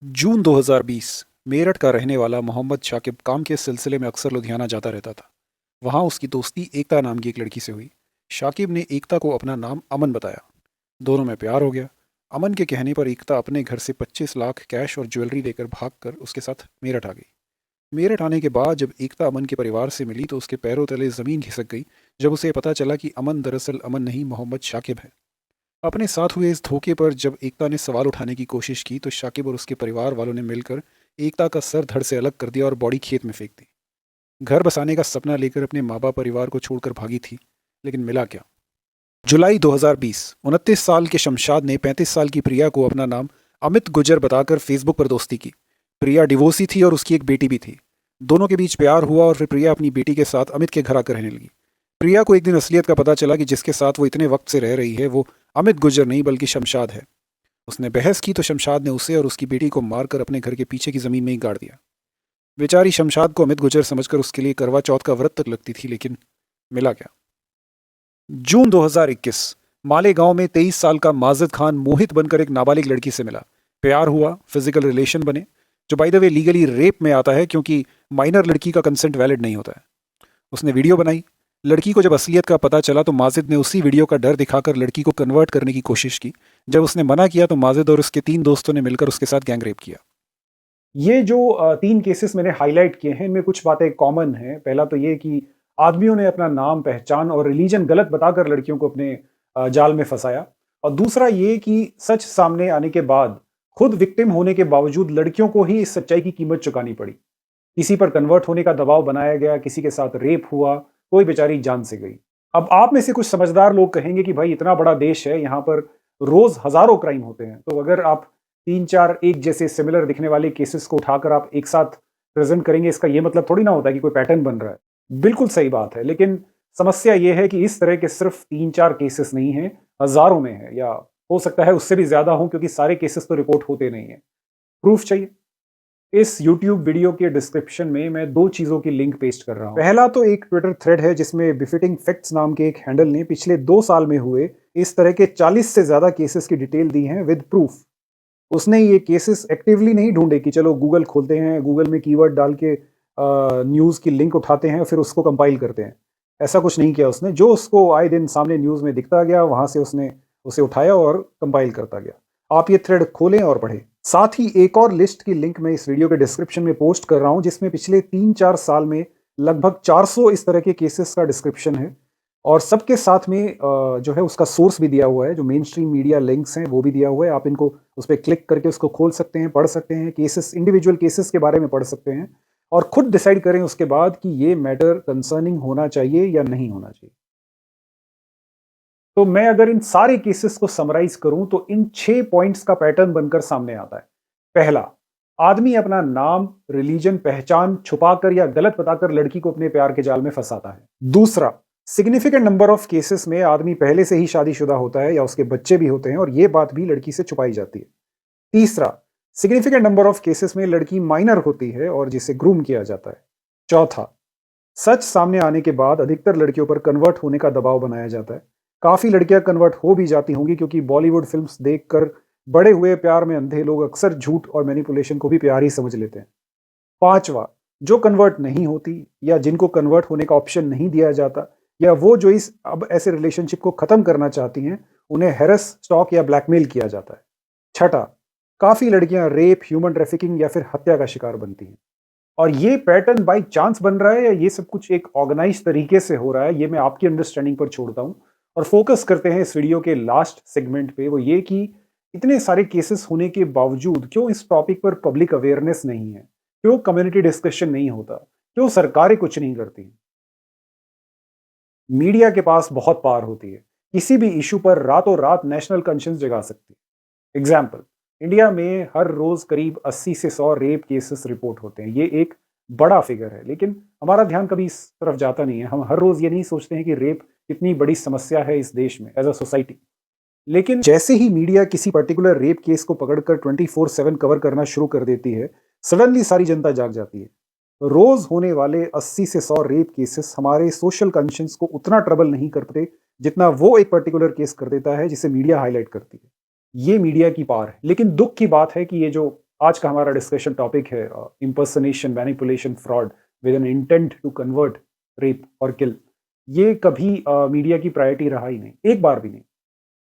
जून 2020 मेरठ का रहने वाला मोहम्मद शाकिब काम के सिलसिले में अक्सर लुधियाना जाता रहता था। वहाँ उसकी दोस्ती एकता नाम की एक लड़की से हुई। शाकिब ने एकता को अपना नाम अमन बताया। दोनों में प्यार हो गया। अमन के कहने पर एकता अपने घर से 25 लाख कैश और ज्वेलरी लेकर भागकर उसके साथ मेरठ आ गई। मेरठ आने के बाद जब एकता अमन के परिवार से मिली तो उसके पैरों तले ज़मीन खिसक गई जब उसे पता चला कि अमन दरअसल अमन नहीं, मोहम्मद शाकिब है। अपने साथ हुए इस धोखे पर जब एकता ने सवाल उठाने की कोशिश की तो शाकिब और उसके परिवार वालों ने मिलकर एकता का सर धड़ से अलग कर दिया और बॉडी खेत में फेंक दी। घर बसाने का सपना लेकर अपने माँ बाप परिवार को छोड़कर भागी थी, लेकिन मिला क्या। जुलाई 2020 29 साल के शमशाद ने 35 साल की प्रिया को अपना नाम अमित गुजर बताकर फेसबुक पर दोस्ती की। प्रिया डिवोर्सी थी और उसकी एक बेटी भी थी। दोनों के बीच प्यार हुआ और फिर प्रिया अपनी बेटी के साथ अमित के घर आकर रहने लगी। प्रिया को एक दिन असलियत का पता चला कि जिसके साथ वो इतने वक्त से रह रही है वो अमित गुजर नहीं बल्कि शमशाद है। उसने बहस की तो शमशाद ने उसे और उसकी बेटी को मारकर अपने घर के पीछे की जमीन में ही गाड़ दिया। बेचारी शमशाद को अमित गुजर समझकर उसके लिए करवा चौथ का व्रत तक लगती थी, लेकिन मिला क्या। जून 2021 मालेगांव में 23 साल का माजिद खान मोहित बनकर एक नाबालिग लड़की से मिला। प्यार हुआ, फिजिकल रिलेशन बने, जो by the way legally rape में आता है क्योंकि माइनर लड़की का कंसेंट वैलिड नहीं होता है। उसने वीडियो बनाई। लड़की को जब असलियत का पता चला तो माजिद ने उसी वीडियो का डर दिखाकर लड़की को कन्वर्ट करने की कोशिश की। जब उसने मना किया तो माजिद और उसके 3 दोस्तों ने मिलकर उसके साथ गैंग रेप किया। ये जो 3 केसेस मैंने हाईलाइट किए हैं, इनमें कुछ बातें कॉमन हैं। पहला तो ये कि आदमियों ने अपना नाम, पहचान और रिलीजन गलत बताकर लड़कियों को अपने जाल में फंसाया। और दूसरा ये कि सच सामने आने के बाद खुद विक्टिम होने के बावजूद लड़कियों को ही इस सच्चाई की कीमत चुकानी पड़ी। किसी पर कन्वर्ट होने का दबाव बनाया गया, किसी के साथ रेप हुआ, कोई बेचारी जान से गई। अब आप में से कुछ समझदार लोग कहेंगे कि भाई इतना बड़ा देश है, यहाँ पर रोज हजारों क्राइम होते हैं, तो अगर आप 3-4 एक जैसे सिमिलर दिखने वाले केसेस को उठाकर आप एक साथ प्रेजेंट करेंगे, इसका ये मतलब थोड़ी ना होता है कि कोई पैटर्न बन रहा है। बिल्कुल सही बात है, लेकिन समस्या ये है कि इस तरह के सिर्फ 3-4 केसेस नहीं हैं, हजारों में है, या हो सकता है उससे भी ज्यादा हो, क्योंकि सारे केसेस तो रिपोर्ट होते नहीं है। प्रूफ चाहिए? इस YouTube वीडियो के डिस्क्रिप्शन में मैं 2 चीज़ों की लिंक पेस्ट कर रहा हूँ। पहला तो एक ट्विटर थ्रेड है जिसमें बिफिटिंग फैक्ट्स नाम के एक हैंडल ने पिछले 2 साल में हुए इस तरह के 40 से ज़्यादा केसेस की डिटेल दी है विद प्रूफ। उसने ये केसेस एक्टिवली नहीं ढूंढे कि चलो गूगल खोलते हैं, गूगल में कीवर्ड डाल के न्यूज़ की लिंक उठाते हैं फिर उसको कंपाइल करते हैं। ऐसा कुछ नहीं किया उसने। जो उसको आए दिन सामने न्यूज़ में दिखता गया, वहाँ से उसने उसे उठाया और कंपाइल करता गया। आप ये थ्रेड खोलें और पढ़ें। साथ ही एक और लिस्ट की लिंक मैं इस वीडियो के डिस्क्रिप्शन में पोस्ट कर रहा हूं जिसमें पिछले 3-4 साल में लगभग 400 इस तरह के केसेस का डिस्क्रिप्शन है, और सबके साथ में जो है उसका सोर्स भी दिया हुआ है। जो मेन स्ट्रीम मीडिया लिंक्स हैं वो भी दिया हुआ है। आप इनको उस पर क्लिक करके उसको खोल सकते हैं, पढ़ सकते हैं, केसेस, इंडिविजुअल केसेस के बारे में पढ़ सकते हैं और खुद डिसाइड करें उसके बाद कि ये मैटर कंसर्निंग होना चाहिए या नहीं होना चाहिए। तो मैं अगर इन सारे केसेस को समराइज करूं तो इन 6 पॉइंट्स का पैटर्न बनकर सामने आता है। पहला, आदमी अपना नाम, रिलीजन, पहचान छुपाकर या गलत बताकर लड़की को अपने प्यार के जाल में फंसाता है। दूसरा, सिग्निफिकेंट नंबर ऑफ केसेस में आदमी पहले से ही शादीशुदा होता है या उसके बच्चे भी होते हैं और यह बात भी लड़की से छुपाई जाती है। तीसरा, सिग्निफिकेंट नंबर ऑफ केसेस में लड़की माइनर होती है और जिसे ग्रूम किया जाता है। चौथा, सच सामने आने के बाद अधिकतर लड़कियों पर कन्वर्ट होने का दबाव बनाया जाता है। काफी लड़कियां कन्वर्ट हो भी जाती होंगी क्योंकि बॉलीवुड फिल्म्स देखकर बड़े हुए प्यार में अंधे लोग अक्सर झूठ और मैनिपुलेशन को भी प्यार ही समझ लेते हैं। पांचवा, जो कन्वर्ट नहीं होती या जिनको कन्वर्ट होने का ऑप्शन नहीं दिया जाता, या वो जो इस अब ऐसे रिलेशनशिप को खत्म करना चाहती हैं, उन्हें हैरस, स्टॉक या ब्लैकमेल किया जाता है। छठा, काफी लड़कियां रेप, ह्यूमन ट्रैफिकिंग या फिर हत्या का शिकार बनती हैं। और ये पैटर्न बाई चांस बन रहा है या ये सब कुछ एक ऑर्गेनाइज तरीके से हो रहा है, ये मैं आपकी अंडरस्टैंडिंग पर छोड़ता हूं। और फोकस करते हैं इस वीडियो के लास्ट सेगमेंट पे, वो ये कि इतने सारे केसेस होने के बावजूद क्यों इस टॉपिक पर पब्लिक अवेयरनेस नहीं है, क्यों कम्युनिटी डिस्कशन नहीं होता, क्यों सरकारें कुछ नहीं करती। मीडिया के पास बहुत पावर होती है, किसी भी इशू पर रातों रात नेशनल कंशंस जगा सकती है। एग्जाम्पल, इंडिया में हर रोज करीब 80 से 100 रेप केसेस रिपोर्ट होते हैं। ये एक बड़ा फिगर है, लेकिन हमारा ध्यान कभी इस तरफ जाता नहीं है। हम हर रोज ये नहीं सोचते हैं कि रेप कितनी बड़ी समस्या है इस देश में एज अ सोसाइटी। लेकिन जैसे ही मीडिया किसी पर्टिकुलर रेप केस को पकड़कर 24/7 कवर करना शुरू कर देती है, सडनली सारी जनता जाग जाती है। रोज होने वाले 80 से 100 रेप केसेस हमारे सोशल कॉन्शियंस को उतना ट्रबल नहीं करते जितना वो एक पर्टिकुलर केस कर देता है जिसे मीडिया हाईलाइट करती है। ये मीडिया की पावर है। लेकिन दुख की बात है कि ये जो आज का हमारा डिस्कशन टॉपिक है impersonation, manipulation, fraud with an intent to convert, rape और किल। ये कभी मीडिया की प्रायोरिटी रहा ही नहीं, एक बार भी नहीं।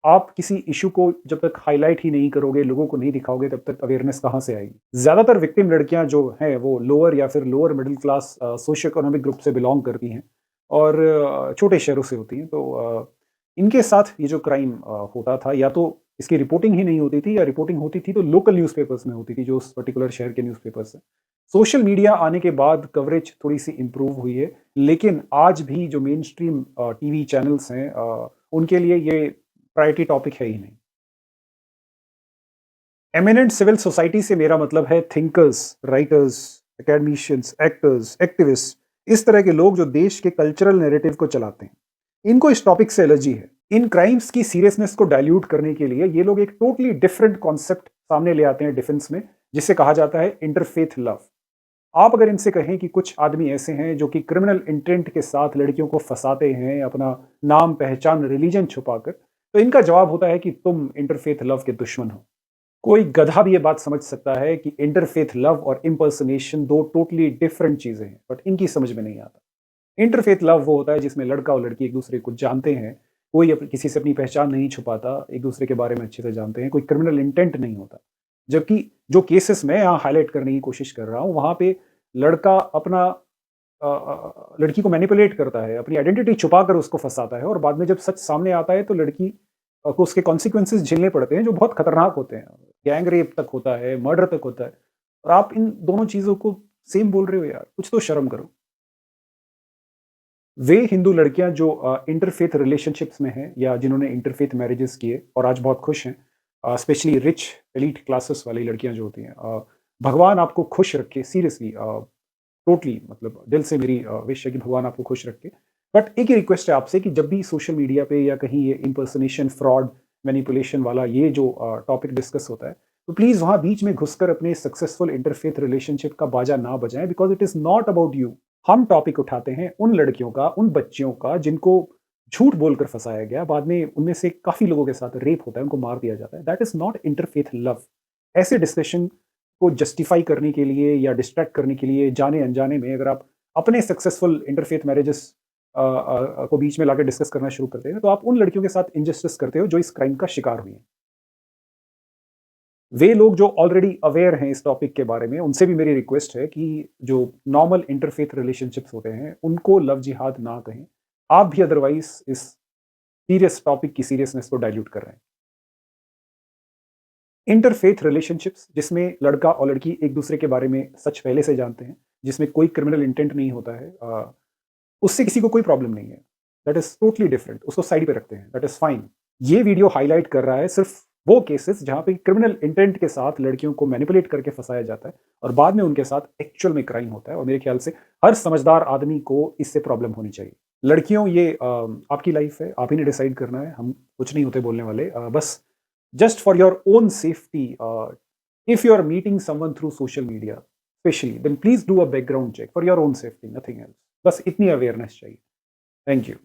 आप किसी इश्यू को जब तक हाइलाइट ही नहीं करोगे, लोगों को नहीं दिखाओगे, तब तक अवेयरनेस कहाँ से आएगी? ज़्यादातर विक्टिम लड़कियां जो हैं वो लोअर या फिर lower middle class socio economic group से बिलोंग करती हैं और छोटे शहरों से होती हैं। तो इनके साथ ये जो क्राइम होता था, या तो इसकी रिपोर्टिंग ही नहीं होती थी, या रिपोर्टिंग होती थी तो लोकल न्यूज़पेपर्स में होती थी, जो उस पर्टिकुलर शहर के न्यूज़पेपर्स हैं। सोशल मीडिया आने के बाद कवरेज थोड़ी-सी इम्प्रूव हुई है, लेकिन आज भी जो मेन स्ट्रीम टीवी चैनल्स हैं उनके लिए ये प्रायोरिटी टॉपिक है ही नहीं। एमिनेंट सिविल सोसाइटी से मेरा मतलब है thinkers, writers, academicians, actors, activist, इस तरह के लोग जो देश के कल्चरल नैरेटिव को चलाते हैं। इनको इस टॉपिक से एलर्जी है। इन क्राइम्स की सीरियसनेस को डाइल्यूट करने के लिए ये लोग एक टोटली डिफरेंट कॉन्सेप्ट सामने ले आते हैं डिफेंस में, जिसे कहा जाता है इंटरफेथ लव। आप अगर इनसे कहें कि कुछ आदमी ऐसे हैं जो कि क्रिमिनल इंटेंट के साथ लड़कियों को फंसाते हैं, अपना नाम, पहचान, रिलीजन छुपाकर, तो इनका जवाब होता है कि तुम इंटरफेथ लव के दुश्मन हो। कोई गधा भी ये बात समझ सकता है कि इंटरफेथ लव और इम्पर्सनेशन दो टोटली डिफरेंट चीजें हैं, बट इनकी समझ में नहीं आता। इंटरफेथ लव वो होता है जिसमें लड़का और लड़की एक दूसरे को जानते हैं, कोई किसी से अपनी पहचान नहीं छुपाता, एक दूसरे के बारे में अच्छे से जानते हैं, कोई क्रिमिनल इंटेंट नहीं होता। जबकि जो केसेस मैं यहाँ हाईलाइट करने की कोशिश कर रहा हूँ, वहाँ पे लड़का अपना लड़की को मैनिपुलेट करता है, अपनी आइडेंटिटी छुपाकर उसको फँसाता है, और बाद में जब सच सामने आता है तो लड़की को उसके कॉन्सिक्वेंसेस झेलने पड़ते हैं, जो बहुत खतरनाक होते हैं। गैंग रेप तक होता है, मर्डर तक होता है, और आप इन दोनों चीज़ों को सेम बोल रहे हो यार, कुछ तो शर्म करो। वे हिंदू लड़कियां जो इंटरफेथ रिलेशनशिप्स में हैं, या जिन्होंने इंटरफेथ मैरिजेस किए और आज बहुत खुश हैं, स्पेशली रिच एलीट क्लासेस वाली लड़कियां जो होती हैं, भगवान आपको खुश रखे, सीरियसली, टोटली, मतलब दिल से मेरी विश है कि भगवान आपको खुश रखे। बट एक ही रिक्वेस्ट है आपसे कि जब भी सोशल मीडिया पे या कहीं ये इम्पर्सनेशन, फ्रॉड, मैनिपुलेशन वाला ये जो टॉपिक डिस्कस होता है, तो प्लीज़ वहाँ बीच में घुसकर अपने सक्सेसफुल इंटरफेथ रिलेशनशिप का बाजा ना बजाएं, because it is not about you. हम टॉपिक उठाते हैं उन लड़कियों का, उन बच्चियों का जिनको झूठ बोलकर फंसाया गया, बाद में उनमें से काफ़ी लोगों के साथ रेप होता है, उनको मार दिया जाता है। That is not interfaith love. ऐसे डिस्कशन को जस्टिफाई करने के लिए या डिस्ट्रैक्ट करने के लिए जाने अनजाने में अगर आप अपने सक्सेसफुल इंटरफेथ मैरिजेस को बीच में लाकर डिस्कस करना शुरू करते हैं, तो आप उन लड़कियों के साथ इनजस्टिस करते हो जो इस क्राइम का शिकार हुई हैं। वे लोग जो ऑलरेडी अवेयर हैं इस टॉपिक के बारे में, उनसे भी मेरी रिक्वेस्ट है कि जो नॉर्मल इंटरफेथ रिलेशनशिप्स होते हैं, उनको लव जिहाद ना कहें। आप भी अदरवाइज इस सीरियस टॉपिक की सीरियसनेस को डाइल्यूट कर रहे हैं। इंटरफेथ रिलेशनशिप्स जिसमें लड़का और लड़की एक दूसरे के बारे में सच पहले से जानते हैं, जिसमें कोई क्रिमिनल इंटेंट नहीं होता है, उससे किसी को कोई प्रॉब्लम नहीं है। दैट इज टोटली डिफरेंट, उसको साइड पे रखते हैं, दैट इज फाइन। ये वीडियो हाईलाइट कर रहा है सिर्फ वो केसेस जहां पे क्रिमिनल इंटेंट के साथ लड़कियों को मैनिपुलेट करके फंसाया जाता है और बाद में उनके साथ एक्चुअल में क्राइम होता है, और मेरे ख्याल से हर समझदार आदमी को इससे प्रॉब्लम होनी चाहिए। लड़कियों, ये आपकी लाइफ है, आप ही ने डिसाइड करना है, हम कुछ नहीं होते बोलने वाले। बस just for your own safety, if you are meeting someone through social media especially, then please do a background check for your own safety, nothing else. बस इतनी अवेयरनेस चाहिए। Thank you.